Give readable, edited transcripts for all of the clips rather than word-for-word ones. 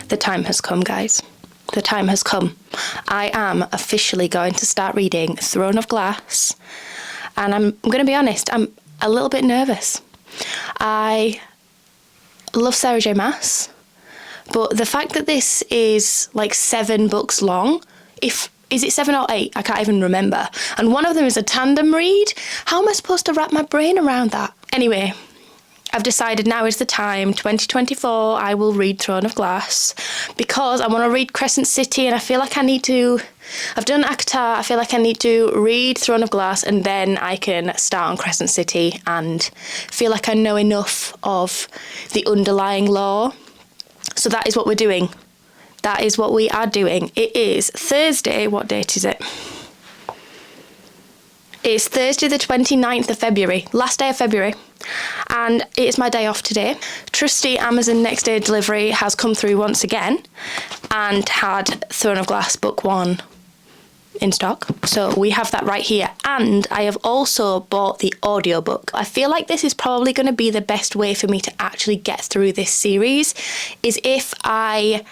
The time has come, guys. The time has come. I am officially going to start reading Throne of Glass. And I'm going to be honest, I'm a little bit nervous. I love Sarah J Maas, but the fact that this is like 7 books long, is it 7 or 8? I can't even remember. And one of them is a tandem read. How am I supposed to wrap my brain around that? Anyway, I've decided now is the time, 2024, I will read Throne of Glass because I want to read Crescent City and I feel like I need to, I've done ACOTAR, I feel like I need to read Throne of Glass and then I can start on Crescent City and feel like I know enough of the underlying lore. So that is what we're doing. That is what we are doing. It is Thursday, what date is it? It's Thursday the 29th of February, last day of February, and it is my day off today. Trusty Amazon next day delivery has come through once again and had Throne of Glass book 1 in stock. So we have that right here, and I have also bought the audiobook. I feel like this is probably going to be the best way for me to actually get through this series, is if I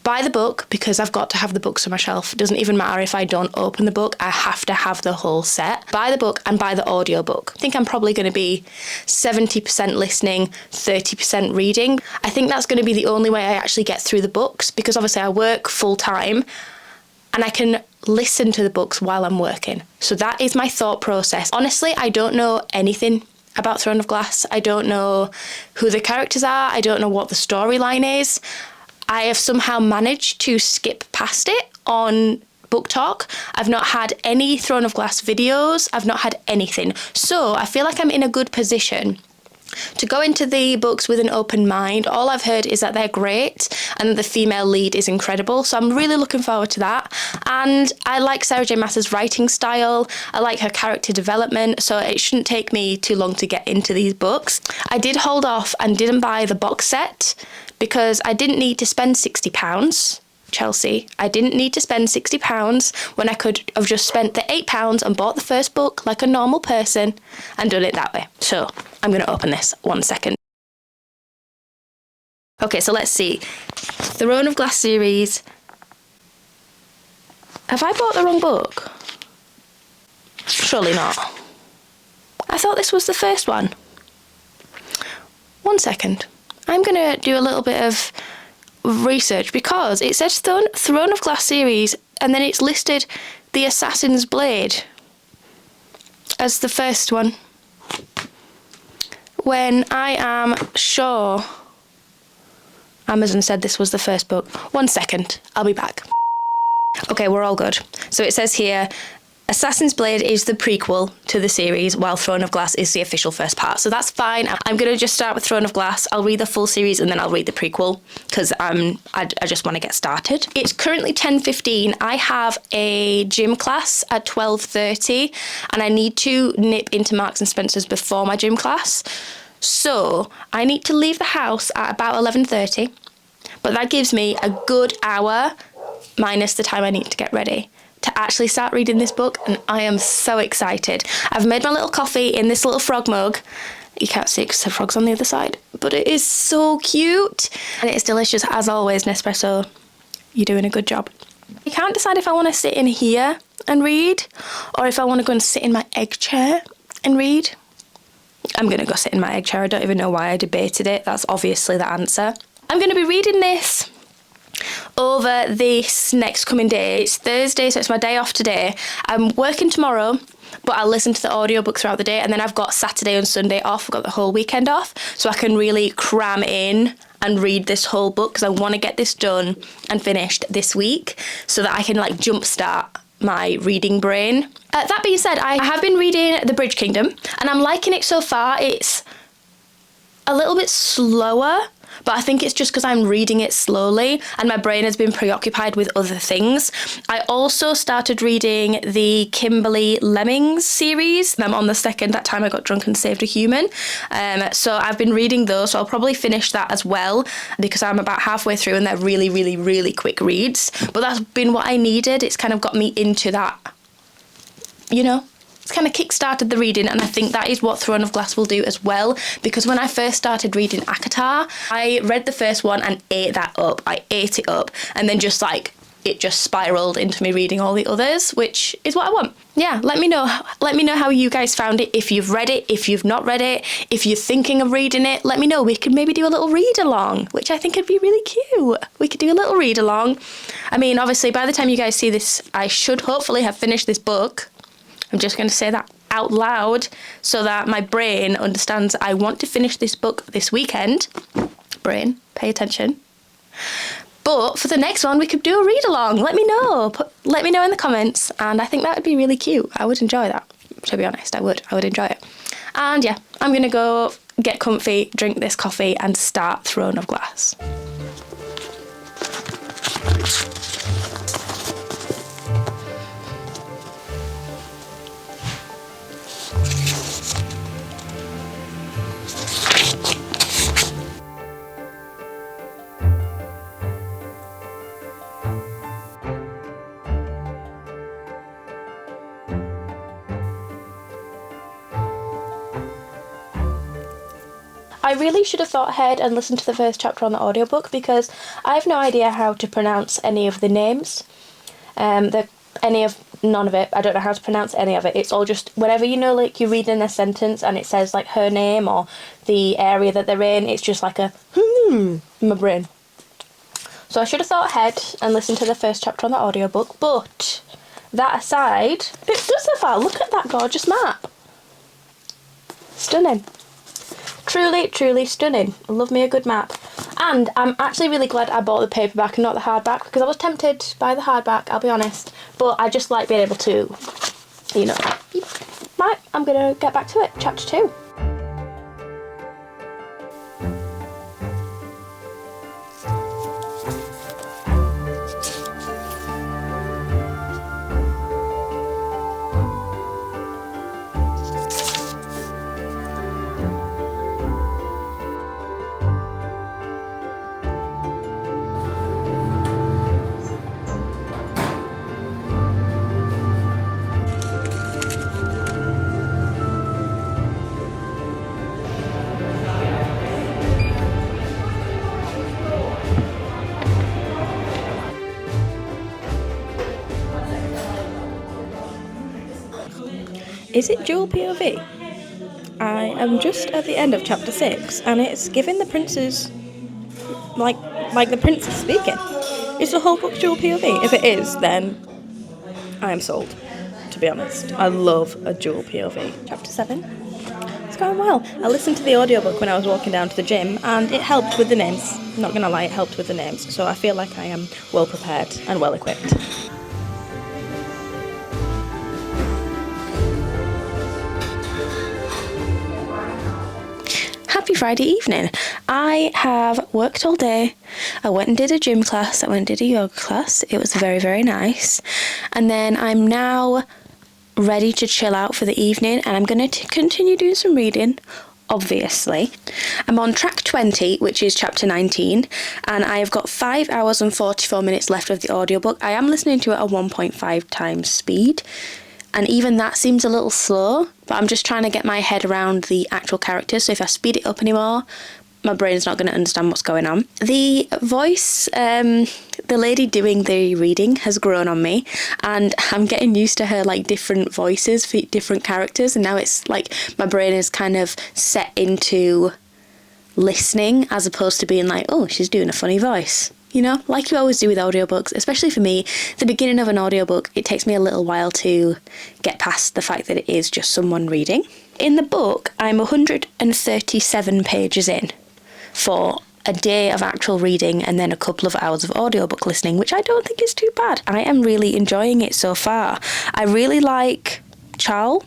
buy the book, because I've got to have the books on my shelf. It doesn't even matter if I don't open the book, I have to have the whole set. Buy the book and buy the audiobook. I think I'm probably going to be 70% listening, 30% reading. I think that's going to be the only way I actually get through the books, because obviously I work full time and I can listen to the books while I'm working. So that is my thought process. Honestly, I don't know anything about Throne of Glass. I don't know who the characters are. I don't know what the storyline is. I have somehow managed to skip past it on Book Talk. I've not had any Throne of Glass videos. I've not had anything. So I feel like I'm in a good position to go into the books with an open mind. All I've heard is that they're great and the female lead is incredible. So I'm really looking forward to that. And I like Sarah J Maas's writing style. I like her character development. So it shouldn't take me too long to get into these books. I did hold off and didn't buy the box set because I didn't need to spend £60. Chelsea, I didn't need to spend £60 when I could have just spent the £8 and bought the first book like a normal person and done it that way. So I'm going to open this 1 second. Okay, so let's see. Throne of Glass series. Have I bought the wrong book? Surely not. I thought this was the first one. 1 second. I'm going to do a little bit of research because it says Throne of Glass series and then it's listed The Assassin's Blade as the first one, when I am sure Amazon said this was the first book. 1 second, I'll be back. Okay, we're all good. So it says here, Assassin's Blade is the prequel to the series, while Throne of Glass is the official first part. So that's fine. I'm going to just start with Throne of Glass. I'll read the full series and then I'll read the prequel because I just want to get started. It's currently 10:15. I have a gym class at 12:30 and I need to nip into Marks and Spencer's before my gym class. So I need to leave the house at about 11:30, but that gives me a good hour minus the time I need to get ready to actually start reading this book, and I am so excited. I've made my little coffee in this little frog mug. You can't see it because the frog's on the other side, but it is so cute and it's delicious as always. Nespresso, you're doing a good job. I can't decide if I want to sit in here and read or if I want to go and sit in my egg chair and read. I'm going to go sit in my egg chair. I don't even know why I debated it. That's obviously the answer. I'm going to be reading this over this next coming day. It's Thursday, so it's my day off today. I'm working tomorrow, but I'll listen to the audiobook throughout the day, and then I've got Saturday and Sunday off. I've got the whole weekend off, so I can really cram in and read this whole book because I want to get this done and finished this week so that I can like jumpstart my reading brain. That being said, I have been reading The Bridge Kingdom and I'm liking it so far. It's a little bit slower, but I think it's just because I'm reading it slowly and my brain has been preoccupied with other things. I also started reading the Kimberly Lemmings series. I'm on the second. That time I got drunk and saved a human. So I've been reading those, so I'll probably finish that as well because I'm about halfway through and they're really, really, really quick reads. But that's been what I needed. It's kind of got me into that, you know, It's kind of kick-started the reading, and I think that is what Throne of Glass will do as well, because when I first started reading ACOTAR, I read the first one and ate that up. I ate it up, and then just like, it just spiraled into me reading all the others, which is what I want. Yeah, let me know how you guys found it, if you've read it, if you've not read it, if you're thinking of reading it, let me know. We could maybe do a little read along, which I think would be really cute. We could do a little read along. I mean, obviously by the time you guys see this, I should hopefully have finished this book. I'm just going to say that out loud so that my brain understands I want to finish this book this weekend. Brain, pay attention. But for the next one, we could do a read along. Let me know. Let me know in the comments. And I think that would be really cute. I would enjoy that, to be honest. I would enjoy it. And yeah, I'm going to go get comfy, drink this coffee and start Throne of Glass. I really should have thought ahead and listened to the first chapter on the audiobook, because I have no idea how to pronounce any of the names. None of it. I don't know how to pronounce any of it. It's all just, whenever, you know, like you're reading a sentence and it says like her name or the area that they're in, it's just like a in my brain. So I should have thought ahead and listened to the first chapter on the audiobook, but that aside, it does so far. Look at that gorgeous map. Stunning. Truly, truly stunning. I love me a good map. And I'm actually really glad I bought the paperback and not the hardback, because I was tempted by the hardback, I'll be honest. But I just like being able to, you know. Right, I'm going to get back to it. Chapter 2. Is it dual POV? I am just at the end of chapter 6 and it's giving the princes like the prince is speaking. Is the whole book dual POV? If it is, then I am sold, to be honest. I love a dual POV. Chapter 7. It's going well. I listened to the audiobook when I was walking down to the gym and it helped with the names. I'm not gonna lie, it helped with the names. So I feel like I am well prepared and well equipped. Happy Friday evening. I have worked all day. I went and did a gym class. I went and did a yoga class. It was very, very nice. And then I'm now ready to chill out for the evening, and I'm going to continue doing some reading, obviously. I'm on track 20, which is chapter 19, and I have got 5 hours and 44 minutes left of the audiobook. I am listening to it at 1.5 times speed. And even that seems a little slow, but I'm just trying to get my head around the actual characters. So if I speed it up anymore, my brain's not going to understand what's going on. The voice, the lady doing the reading has grown on me, and I'm getting used to her like different voices for different characters. And now it's like my brain is kind of set into listening as opposed to being like, oh, she's doing a funny voice. You know, like you always do with audiobooks, especially for me, the beginning of an audiobook, it takes me a little while to get past the fact that it is just someone reading. In the book, I'm 137 pages in for a day of actual reading and then a couple of hours of audiobook listening, which I don't think is too bad. I am really enjoying it so far. I really like Charles.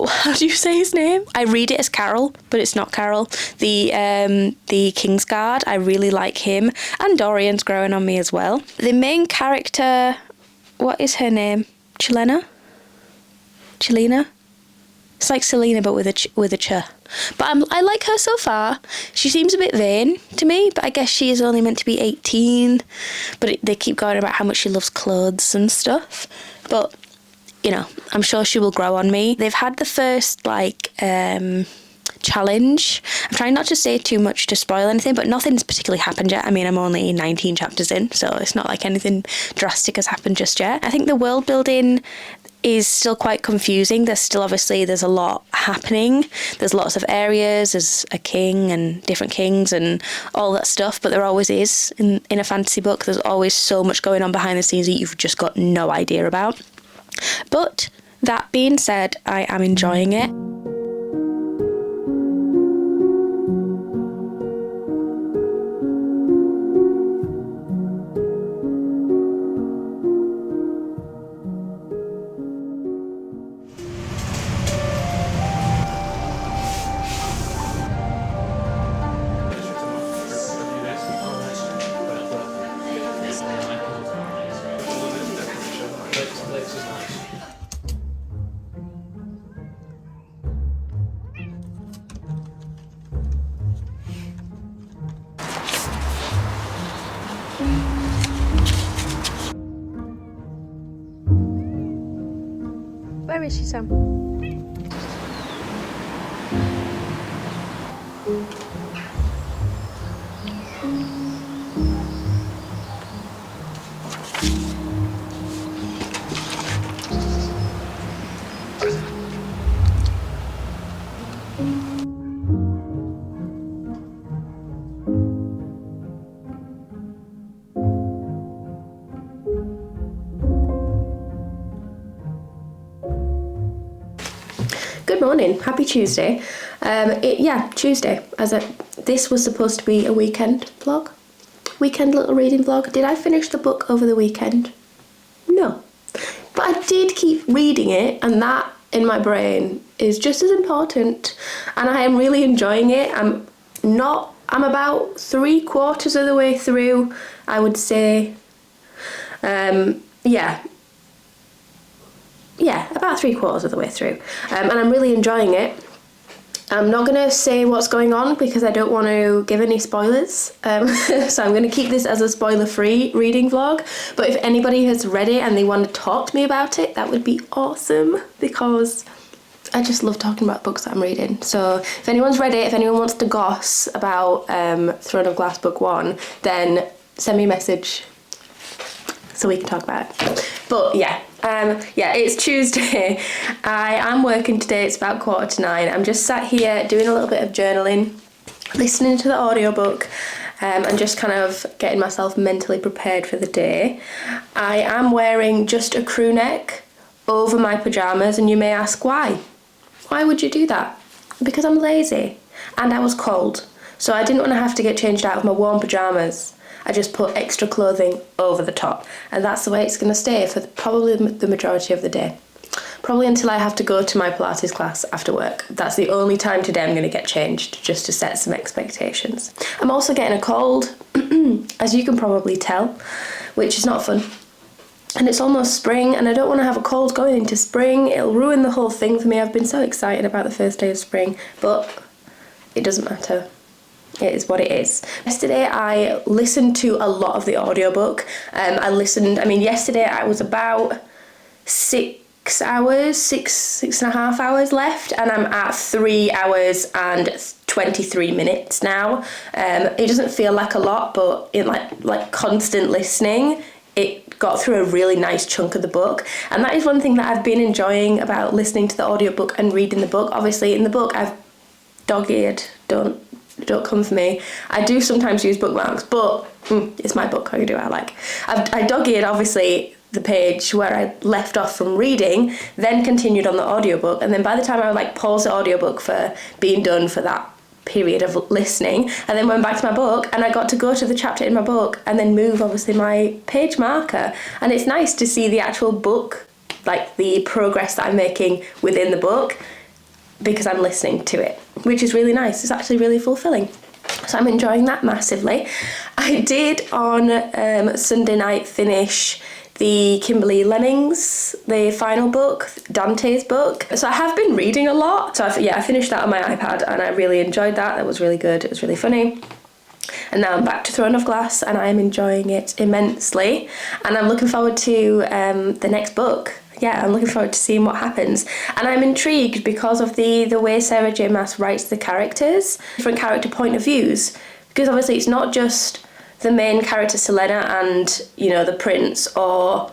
How do you say his name? I read it as Carol, but it's not Carol. The Kingsguard, I really like him. And Dorian's growing on me as well. The main character, what is her name? Chilena? It's like Selena, but with a ch. But I like her so far. She seems a bit vain to me, but I guess she is only meant to be 18. But they keep going about how much she loves clothes and stuff. But you know, I'm sure she will grow on me. They've had the first, like, challenge. I'm trying not to say too much to spoil anything, but nothing's particularly happened yet. I mean, I'm only 19 chapters in, so it's not like anything drastic has happened just yet. I think the world building is still quite confusing. There's a lot happening. There's lots of areas, there's a king and different kings and all that stuff, but there always is in a fantasy book. There's always so much going on behind the scenes that you've just got no idea about. But that being said, I am enjoying it. Where is she, Sam? Good morning, happy Tuesday. Tuesday. This was supposed to be a weekend little reading vlog. Did I finish the book over the weekend? No, but I did keep reading it, and that in my brain is just as important, and I am really enjoying it. I'm about 3/4 of the way through, I would say. About 3/4 of the way through, and I'm really enjoying it. I'm not going to say what's going on because I don't want to give any spoilers, so I'm going to keep this as a spoiler-free reading vlog. But if anybody has read it and they want to talk to me about it, that would be awesome, because I just love talking about books that I'm reading. So if anyone's read it, if anyone wants to goss about Throne of Glass Book 1, then send me a message so we can talk about it. But it's Tuesday. I am working today. It's about 8:45. I'm just sat here doing a little bit of journaling, listening to the audiobook, and just kind of getting myself mentally prepared for the day. I am wearing just a crew neck over my pyjamas, and you may ask why. Why would you do that? Because I'm lazy and I was cold, so I didn't want to have to get changed out of my warm pyjamas. I just put extra clothing over the top, and that's the way it's going to stay for probably the majority of the day. Probably until I have to go to my Pilates class after work. That's the only time today I'm going to get changed, just to set some expectations. I'm also getting a cold, as you can probably tell, which is not fun. And it's almost spring, and I don't want to have a cold going into spring. It'll ruin the whole thing for me. I've been so excited about the first day of spring, but it doesn't matter. It is what it is. Yesterday I listened to a lot of the audiobook. Yesterday I was about 6 hours, six and a half hours left, and I'm at 3 hours and 23 minutes now. It doesn't feel like a lot, but in like constant listening, it got through a really nice chunk of the book. And that is one thing that I've been enjoying about listening to the audiobook and reading the book. Obviously in the book I've dog-eared, don't come for me. I do sometimes use bookmarks, but it's my book, I can do what I like. I dog-eared, obviously, the page where I left off from reading, then continued on the audiobook, and then by the time I paused the audiobook for being done for that period of listening, and then went back to my book, and I got to go to the chapter in my book and then move, obviously, my page marker. And it's nice to see the actual book, like the progress that I'm making within the book, because I'm listening to it, which is really nice. It's actually really fulfilling. So I'm enjoying that massively. I did on Sunday night finish the Kimberly Lemmings, the final book, Dante's book. So I have been reading a lot. So I finished that on my iPad, and I really enjoyed that. That was really good. It was really funny. And now I'm back to Throne of Glass, and I am enjoying it immensely. And I'm looking forward to the next book. yeah, I'm looking forward to seeing what happens. And I'm intrigued because of the way Sarah J Maas writes the characters, different character point of views. Because obviously it's not just the main character Selena and, you know, the prince, or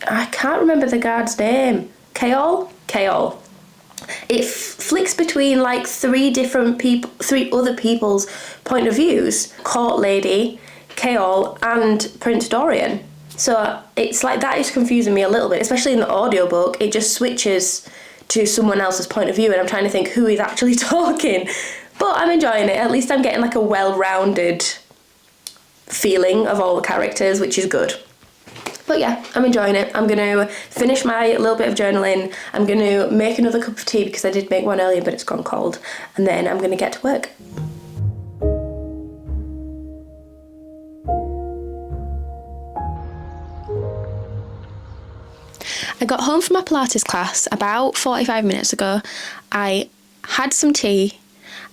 I can't remember the guard's name. Keol. It flicks between like three other people's point of views. Court Lady, Keol, and Prince Dorian. So it's like that is confusing me a little bit, especially in the audiobook. It just switches to someone else's point of view and I'm trying to think who is actually talking. But I'm enjoying it. At least I'm getting like a well-rounded feeling of all the characters, which is good. But yeah, I'm enjoying it. I'm going to finish my little bit of journaling. I'm going to make another cup of tea because I did make one earlier but it's gone cold. And then I'm going to get to work. I got home from my Pilates class about 45 minutes ago. I had some tea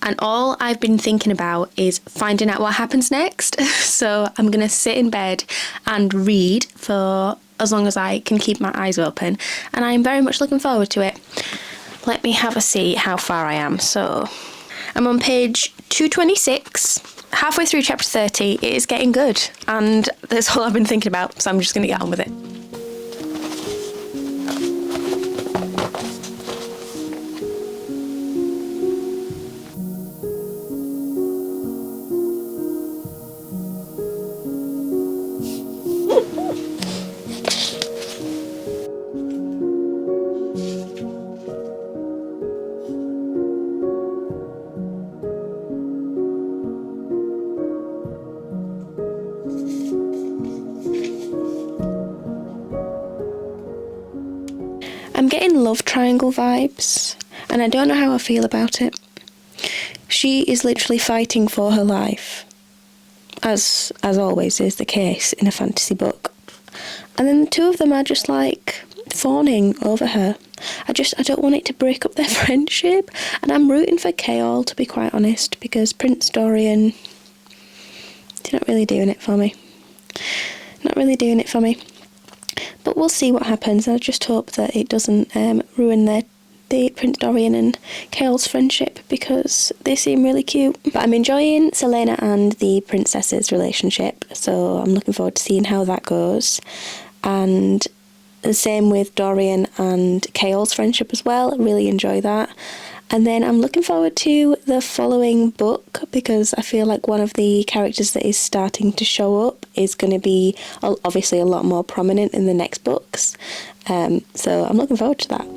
and all I've been thinking about is finding out what happens next. So I'm going to sit in bed and read for as long as I can keep my eyes open. And I'm very much looking forward to it. Let me have a see how far I am. So I'm on page 226. Halfway through chapter 30. It is getting good. And that's all I've been thinking about. So I'm just going to get on with it. I'm getting love triangle vibes, and I don't know how I feel about it. She is literally fighting for her life, as always is the case in a fantasy book. And then the two of them are just like fawning over her. I don't want it to break up their friendship, and I'm rooting for Keol, to be quite honest, because Prince Dorian, he's not really doing it for me. But we'll see what happens. I just hope that it doesn't ruin the Prince Dorian and Keol's friendship, because they seem really cute. But I'm enjoying Selena and the princess's relationship, so I'm looking forward to seeing how that goes. And the same with Dorian and Keol's friendship as well. I really enjoy that. And then I'm looking forward to the following book, because I feel like one of the characters that is starting to show up is going to be obviously a lot more prominent in the next books. So I'm looking forward to that.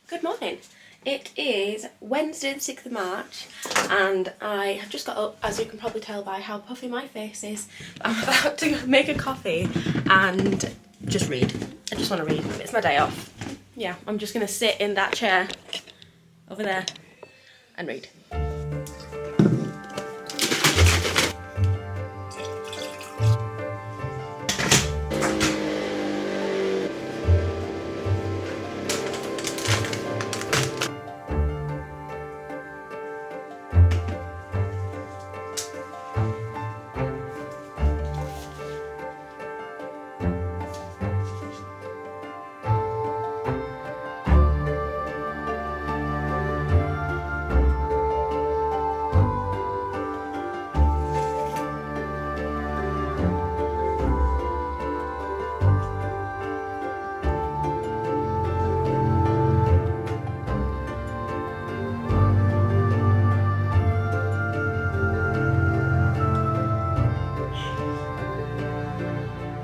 Good morning. It is Wednesday the 6th of March and I have just got up, as you can probably tell by how puffy my face is. I'm about to make a coffee and just read. I just want to read. It's my day off. Yeah, I'm just going to sit in that chair over there and read.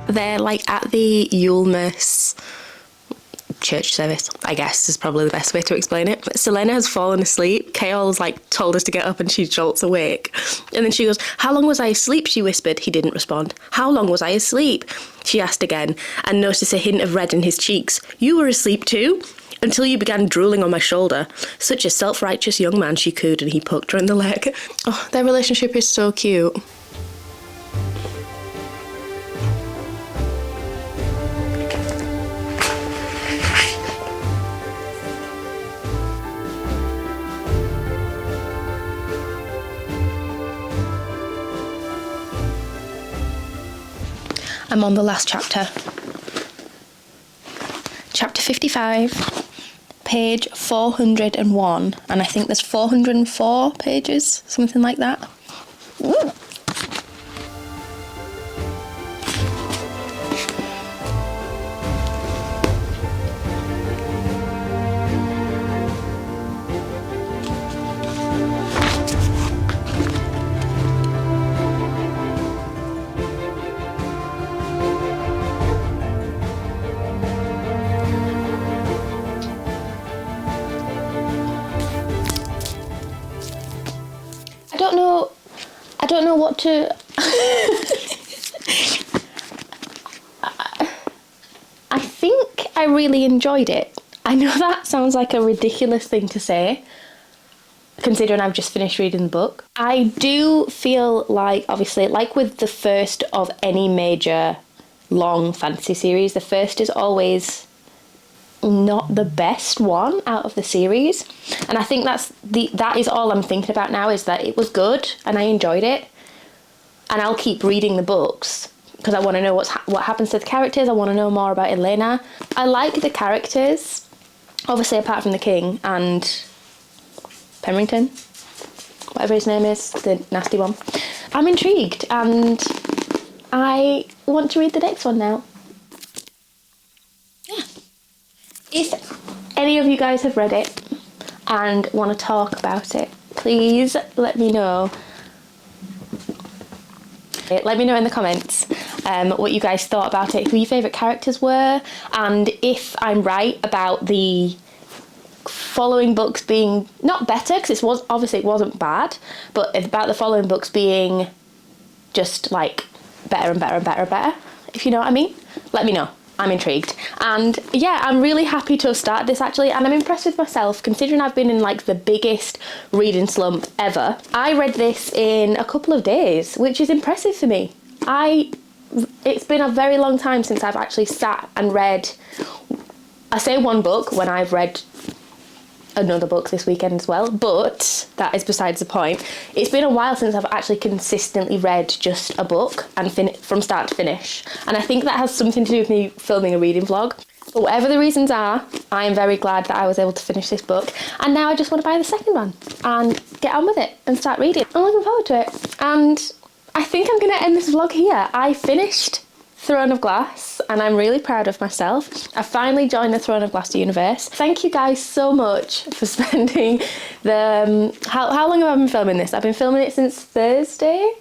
They're like at the Yulemas church service, I guess is probably the best way to explain it. But Selena has fallen asleep. Keol's like told us to get up and she jolts awake. And then she goes, "How long was I asleep?" she whispered. He didn't respond. "How long was I asleep?" she asked again, and noticed a hint of red in his cheeks. "You were asleep too?" until you began drooling on my shoulder. Such a self-righteous young man she could, and he poked her in the leg. Oh, their relationship is so cute. I'm on the last chapter. Chapter 55, page 401, and I think there's 404 pages, something like that. Ooh. I don't know what to... I think I really enjoyed it. I know that sounds like a ridiculous thing to say, considering I've just finished reading the book. I do feel like, obviously, like with the first of any major long fantasy series, the first is always not the best one out of the series, and I think that is all I'm thinking about now, is that it was good and I enjoyed it, and I'll keep reading the books because I want to know what happens to the characters. I want to know more about Elena. I like the characters, obviously, apart from the king and Pemberton, whatever his name is, the nasty one. I'm intrigued and I want to read the next one now. Yeah. If any of you guys have read it and want to talk about it, please let me know. Let me know in the comments what you guys thought about it, who your favourite characters were, and if I'm right about the following books being not better, because it wasn't bad, but about the following books being just like better and better and better and better, if you know what I mean. Let me know. I'm intrigued. And yeah, I'm really happy to have started this actually, and I'm impressed with myself considering I've been in like the biggest reading slump ever. I read this in a couple of days, which is impressive for me. It's been a very long time since I've actually sat and read, I say one book when I've read another book this weekend as well, but that is besides the point. It's been a while since I've actually consistently read just a book and from start to finish, and I think that has something to do with me filming a reading vlog. But whatever the reasons are, I am very glad that I was able to finish this book, and now I just want to buy the second one and get on with it and start reading. I'm looking forward to it, and I think I'm going to end this vlog here. I finished Throne of Glass and I'm really proud of myself. I finally joined the Throne of Glass universe. Thank you guys so much for spending the... how long have I been filming this? I've been filming it since Thursday,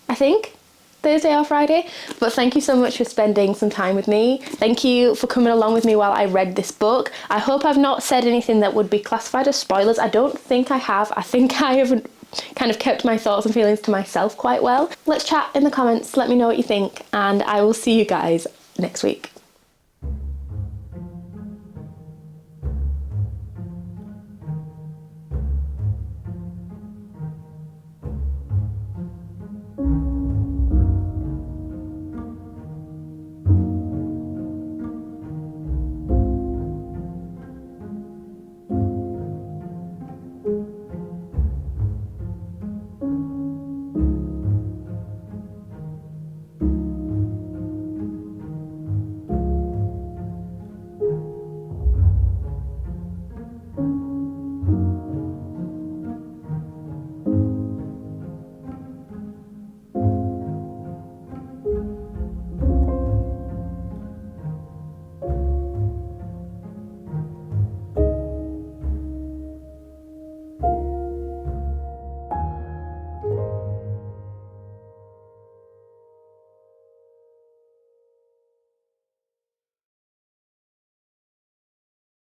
I think. Thursday or Friday. But thank you so much for spending some time with me. Thank you for coming along with me while I read this book. I hope I've not said anything that would be classified as spoilers. I don't think I have. I think I haven't kind of kept my thoughts and feelings to myself quite well. Let's chat in the comments, let me know what you think, and I will see you guys next week.